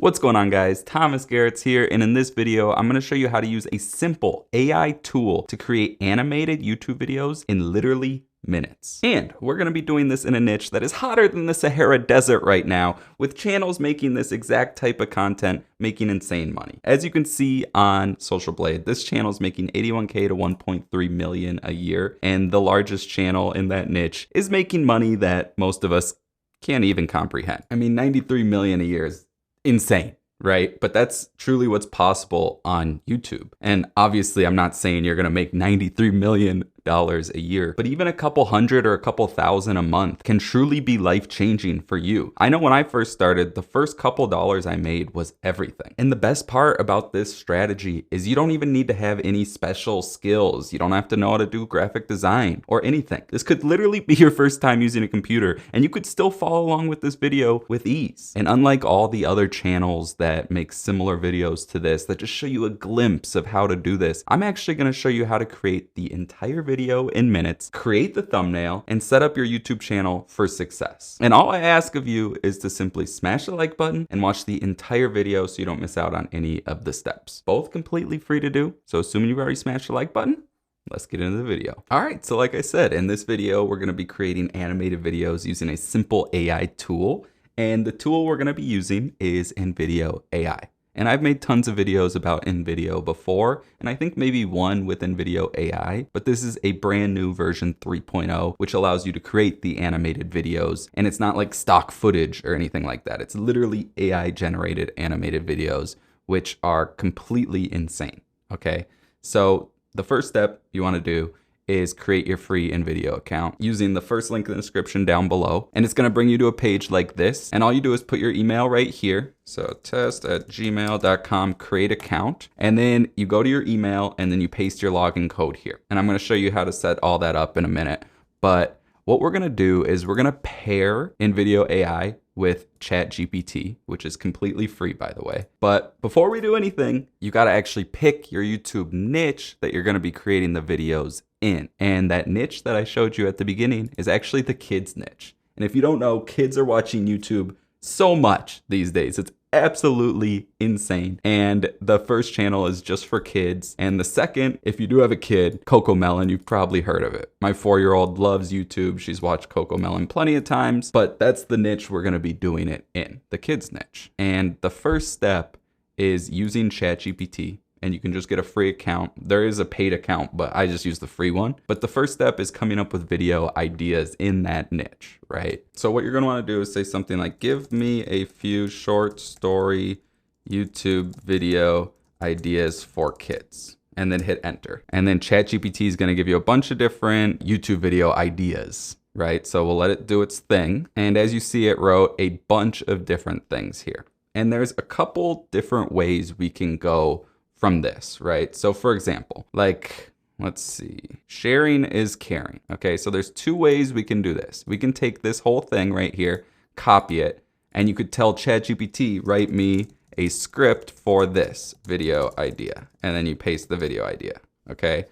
What's going on, guys? Thomas Garetz here, and in this video, I'm going to show you how to use a simple AI tool to create animated YouTube videos in literally minutes. And we're going to be doing this in a niche that is hotter than the Sahara Desert right now, with channels making this exact type of content making insane money. As you can see on Social Blade, this channel is making 81K to 1.3 million a year, and the largest channel in that niche is making money that most of us can't even comprehend. I mean, 93 million a year is insane, right? But that's truly what's possible on YouTube. And obviously, I'm not saying you're going to make $93 million a year, but even a couple hundred or a couple thousand a month can truly be life-changing for you. I know when I first started, the first couple dollars I made was everything. And the best part about this strategy is you don't even need to have any special skills. You don't have to know how to do graphic design or anything. This could literally be your first time using a computer, and you could still follow along with this video with ease. And unlike all the other channels that make similar videos to this that just show you a glimpse of how to do this, I'm actually going to show you how to create the entire video in minutes, create the thumbnail, and set up your YouTube channel for success. And all I ask of you is to simply smash the like button and watch the entire video so you don't miss out on any of the steps. Both completely free to do. So assuming you've already smashed the like button, let's get into the video. All right, so like I said, in this video, we're gonna be creating animated videos using a simple AI tool. And the tool we're gonna be using is InVideo AI. And I've made tons of videos about InVideo before, and I think maybe one with InVideo AI, but this is a brand new version 3.0, which allows you to create the animated videos. And it's not like stock footage or anything like that. It's literally AI generated animated videos, which are completely insane, okay? So the first step you wanna do is create your free InVideo account using the first link in the description down below. And it's gonna bring you to a page like this. And all you do is put your email right here. So test@gmail.com, create account. And then you go to your email and then you paste your login code here. And I'm gonna show you how to set all that up in a minute. But what we're gonna do is we're gonna pair InVideo AI with ChatGPT, which is completely free, by the way. But before we do anything, you gotta actually pick your YouTube niche that you're gonna be creating the videos in. And that niche that I showed you at the beginning is actually the kids niche. And if you don't know, kids are watching YouTube so much these days. It's absolutely insane. And the first channel is just for kids. And the second, if you do have a kid, CoComelon, you've probably heard of it. My 4-year-old loves YouTube. She's watched CoComelon plenty of times, but that's the niche we're gonna be doing it in, the kids niche. And the first step is using ChatGPT. And you can just get a free account. There is a paid account, but I just use the free one. But the first step is coming up with video ideas in that niche, right? So what you're gonna wanna do is say something like, give me a few short story YouTube video ideas for kids, and then hit enter. And then ChatGPT is gonna give you a bunch of different YouTube video ideas, right? So we'll let it do its thing. And as you see, it wrote a bunch of different things here. And there's a couple different ways we can go from this, right? So for example, like, let's see, sharing is caring. Okay, so there's two ways we can do this. We can take this whole thing right here, copy it, and you could tell ChatGPT, write me a script for this video idea. And then you paste the video idea, okay?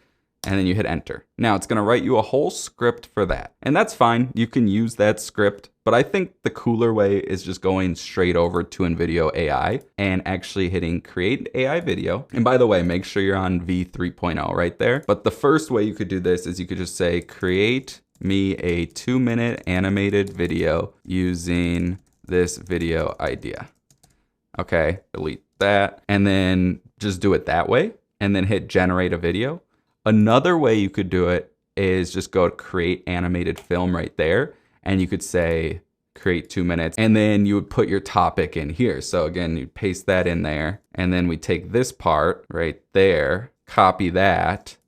And then you hit enter. Now it's gonna write you a whole script for that. And that's fine, you can use that script, but I think the cooler way is just going straight over to InVideo AI and actually hitting create AI video. And by the way, make sure you're on V3.0 right there. But the first way you could do this is you could just say, create me a 2-minute animated video using this video idea. Okay, delete that. And then just do it that way and then hit generate a video. Another way you could do it is just go to create animated film right there. And you could say, create 2 minutes, and then you would put your topic in here. So again, you paste that in there, and then we take this part right there, copy that,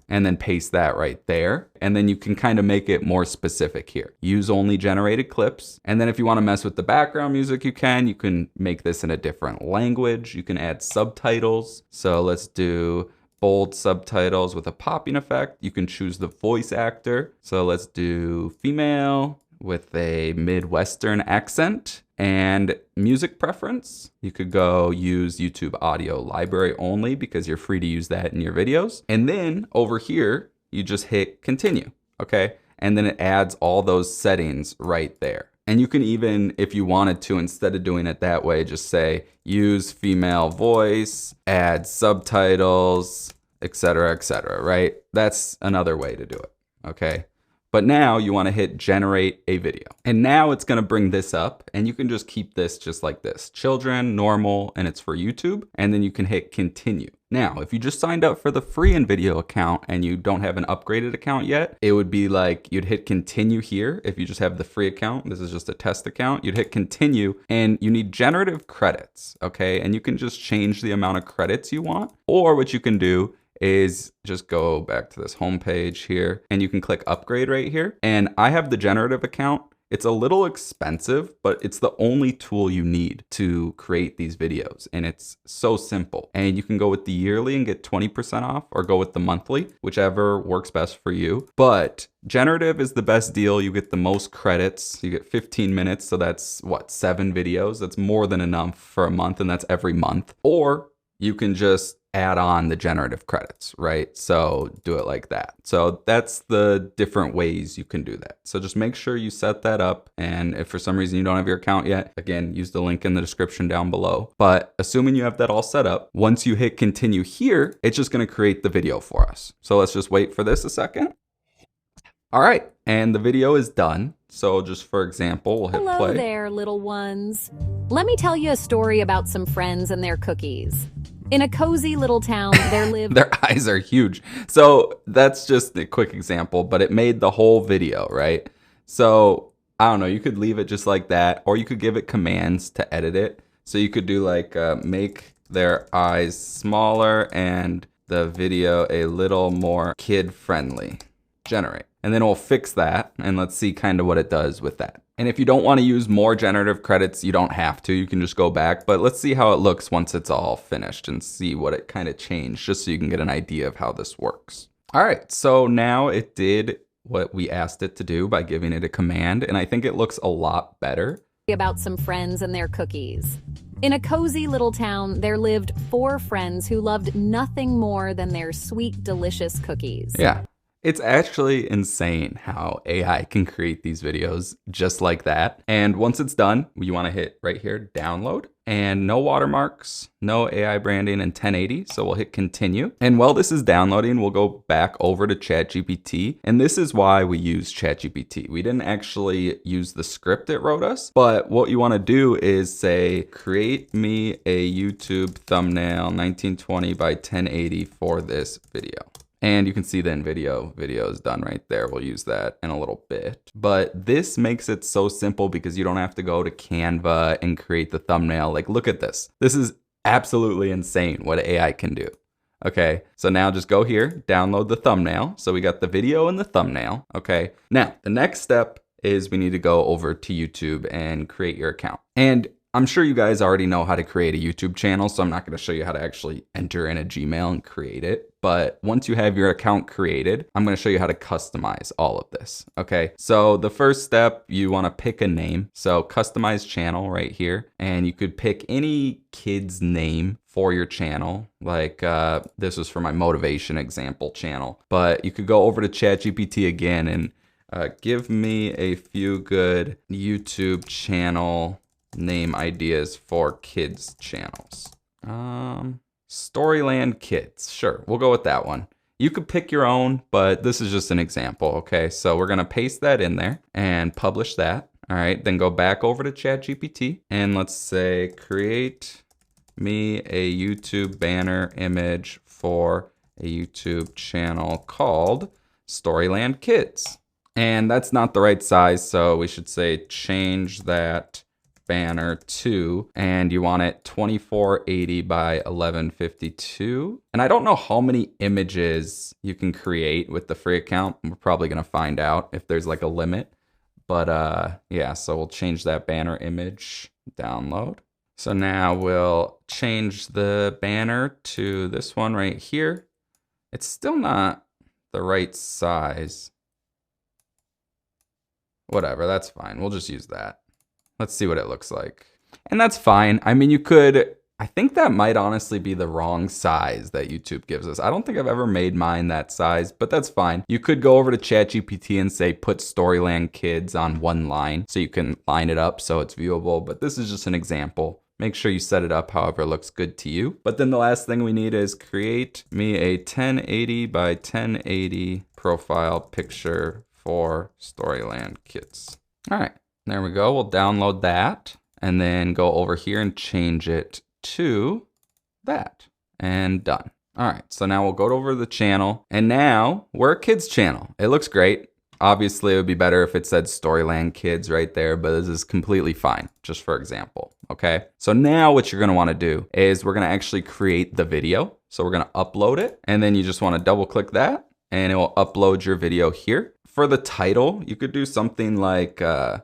and then paste that right there. And then you can kind of make it more specific here. Use only generated clips. And then if you want to mess with the background music, you can make this in a different language. You can add subtitles. So let's do bold subtitles with a popping effect. You can choose the voice actor. So let's do female with a Midwestern accent. And music preference, you could go use YouTube audio library only because you're free to use that in your videos. And then over here, you just hit continue, okay? And then it adds all those settings right there. And you can even, if you wanted to, instead of doing it that way, just say use female voice, add subtitles, etc., right? That's another way to do it, okay? But now you want to hit generate a video. And now it's going to bring this up, and you can just keep this just like this. Children, normal, and it's for YouTube. And then you can hit continue. Now, if you just signed up for the free InVideo account and you don't have an upgraded account yet, it would be like you'd hit continue here. If you just have the free account, this is just a test account, you'd hit continue, and you need generative credits, okay? And you can just change the amount of credits you want. Or what you can do is just go back to this home page here, and you can click upgrade right here. And I have the generative account. It's a little expensive, but it's the only tool you need to create these videos. And it's so simple. And you can go with the yearly and get 20% off, or go with the monthly, whichever works best for you. But generative is the best deal. You get the most credits. You get 15 minutes. So that's what, 7 videos? That's more than enough for a month, and that's every month. Or you can just add on the generative credits, right? So do it like that. So that's the different ways you can do that. So just make sure you set that up. And if for some reason you don't have your account yet, again, use the link in the description down below. But assuming you have that all set up, once you hit continue here, it's just going to create the video for us. So let's just wait for this a second. All right, and the video is done. So just for example, we'll hit play. Hello there, little ones. Let me tell you a story about some friends and their cookies. In a cozy little town, there lived... Their eyes are huge. So that's just a quick example, but it made the whole video, right? So I don't know, you could leave it just like that, or you could give it commands to edit it. So you could do like make their eyes smaller and the video a little more kid friendly. Generate. And then we'll fix that, and let's see kind of what it does with that. And if you don't want to use more generative credits, you don't have to. You can just go back. But let's see how it looks once it's all finished and see what it kind of changed, just so you can get an idea of how this works. All right, so now it did what we asked it to do by giving it a command, and I think it looks a lot better. About some friends and their cookies. In a cozy little town, there lived 4 friends who loved nothing more than their sweet, delicious cookies. Yeah. It's actually insane how AI can create these videos just like that. And once it's done, you want to hit right here, download, and no watermarks, no AI branding, and 1080. So we'll hit continue. And while this is downloading, we'll go back over to ChatGPT. And this is why we use ChatGPT. We didn't actually use the script it wrote us, but what you want to do is say, create me a YouTube thumbnail 1920 by 1080 for this video. And you can see the InVideo video is done right there. We'll use that in a little bit. But this makes it so simple because you don't have to go to Canva and create the thumbnail. Like, look at this. This is absolutely insane what AI can do. Okay, so now just go here, download the thumbnail. So we got the video and the thumbnail. Okay, now the next step is we need to go over to YouTube and create your account. And I'm sure you guys already know how to create a YouTube channel, so I'm not going to show you how to actually enter in a Gmail and create it. But once you have your account created, I'm going to show you how to customize all of this. Okay, so the first step, you want to pick a name. So customize channel right here, and you could pick any kid's name for your channel. Like this was for my motivation example channel, but you could go over to ChatGPT again and give me a few good YouTube channel name ideas for kids channels. Storyland Kids. Sure, we'll go with that one. You could pick your own, but this is just an example. Okay, so we're gonna paste that in there and publish that. All right, then go back over to ChatGPT and let's say create me a YouTube banner image for a YouTube channel called Storyland Kids. And that's not the right size, so we should say change that banner to, and you want it 2480 by 1152. And I don't know how many images you can create with the free account. We're probably gonna find out if there's like a limit, but yeah, so we'll change that banner image, download. So now we'll change the banner to this one right here. It's still not the right size. Whatever, that's fine. We'll just use that. Let's see what it looks like. And that's fine. I mean, you could I think that might honestly be the wrong size that YouTube gives us. I don't think I've ever made mine that size, but that's fine. You could go over to ChatGPT and say, put Storyland Kids on one line so you can line it up so it's viewable, but this is just an example. Make sure you set it up however looks good to you. But then the last thing we need is create me a 1080 by 1080 profile picture for Storyland Kids. All right, there we go. We'll download that and then go over here and change it to that, and done. All right, so now we'll go over the channel, and now we're a kids channel. It looks great. Obviously, it would be better if it said Storyland Kids right there, but this is completely fine, just for example, okay? So now what you're gonna wanna do is we're gonna actually create the video. So we're gonna upload it, and then you just wanna double click that, and it will upload your video here. For the title, you could do something like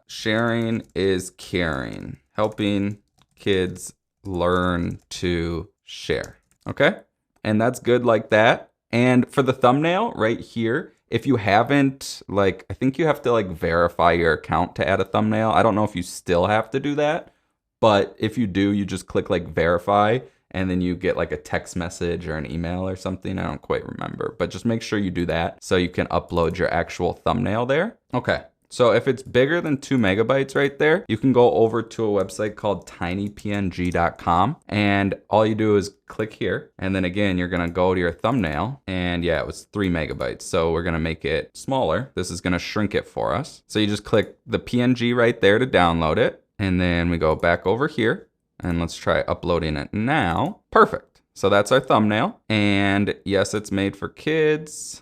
sharing is caring, helping kids learn to share, okay? And that's good like that. And for the thumbnail right here, if you haven't, I think you have to verify your account to add a thumbnail. I don't know if you still have to do that, but if you do, you just click verify, and then you get a text message or an email or something. I don't quite remember, but just make sure you do that so you can upload your actual thumbnail there. Okay. So if it's bigger than 2 megabytes right there, you can go over to a website called tinypng.com, and all you do is click here. And then again, you're gonna go to your thumbnail, and yeah, it was 3 megabytes. So we're gonna make it smaller. This is gonna shrink it for us. So you just click the PNG right there to download it. And then we go back over here, and let's try uploading it now. Perfect. So that's our thumbnail. And yes, it's made for kids.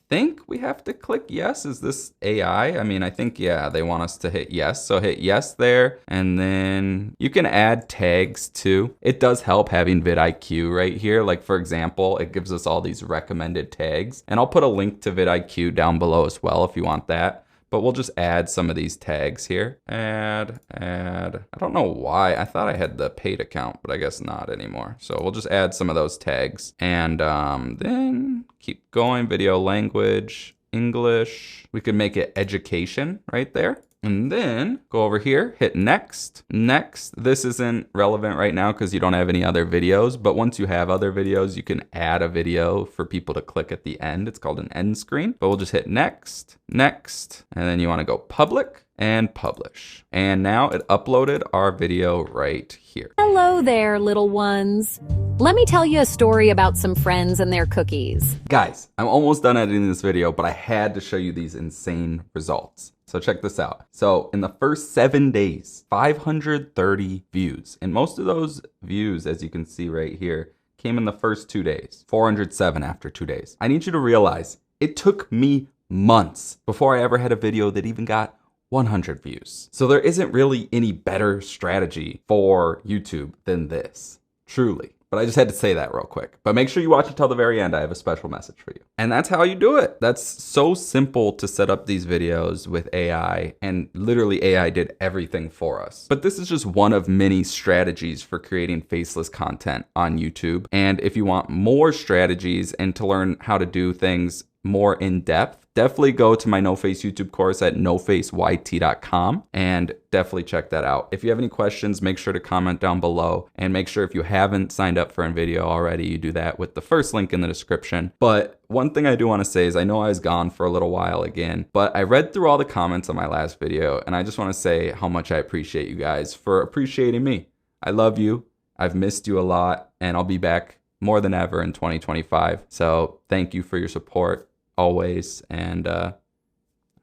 Think we have to click yes. Is this AI? I mean, I think, yeah, they want us to hit yes. So hit yes there. And then you can add tags too. It does help having vidIQ right here. For example, it gives us all these recommended tags. And I'll put a link to vidIQ down below as well if you want that. But we'll just add some of these tags here. Add. I don't know why. I thought I had the paid account, but I guess not anymore. So we'll just add some of those tags. And then keep going. Video language, English. We could make it education right there. And then go over here, hit next. Next, this isn't relevant right now because you don't have any other videos, but once you have other videos, you can add a video for people to click at the end. It's called an end screen, but we'll just hit next, next, and then you wanna go public and publish. And now it uploaded our video right here. Hello there, little ones. Let me tell you a story about some friends and their cookies. Guys, I'm almost done editing this video, but I had to show you these insane results. So check this out. So in the first 7 days, 530 views. And most of those views, as you can see right here, came in the first 2 days. 407 after 2 days. I need you to realize it took me months before I ever had a video that even got 100 views. So there isn't really any better strategy for YouTube than this, truly. But I just had to say that real quick. But make sure you watch it till the very end. I have a special message for you. And that's how you do it. That's so simple to set up these videos with AI. And literally AI did everything for us. But this is just one of many strategies for creating faceless content on YouTube. And if you want more strategies and to learn how to do things more in depth, definitely go to my No Face YouTube course at nofaceyt.com and definitely check that out. If you have any questions, make sure to comment down below, and make sure if you haven't signed up for a video already, you do that with the first link in the description. But one thing I do want to say is I know I was gone for a little while again, but I read through all the comments on my last video, and I just want to say how much I appreciate you guys for appreciating me. I love you. I've missed you a lot, and I'll be back more than ever in 2025. So thank you for your support always, and I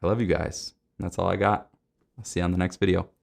love you guys. That's all I got. I'll see you on the next video.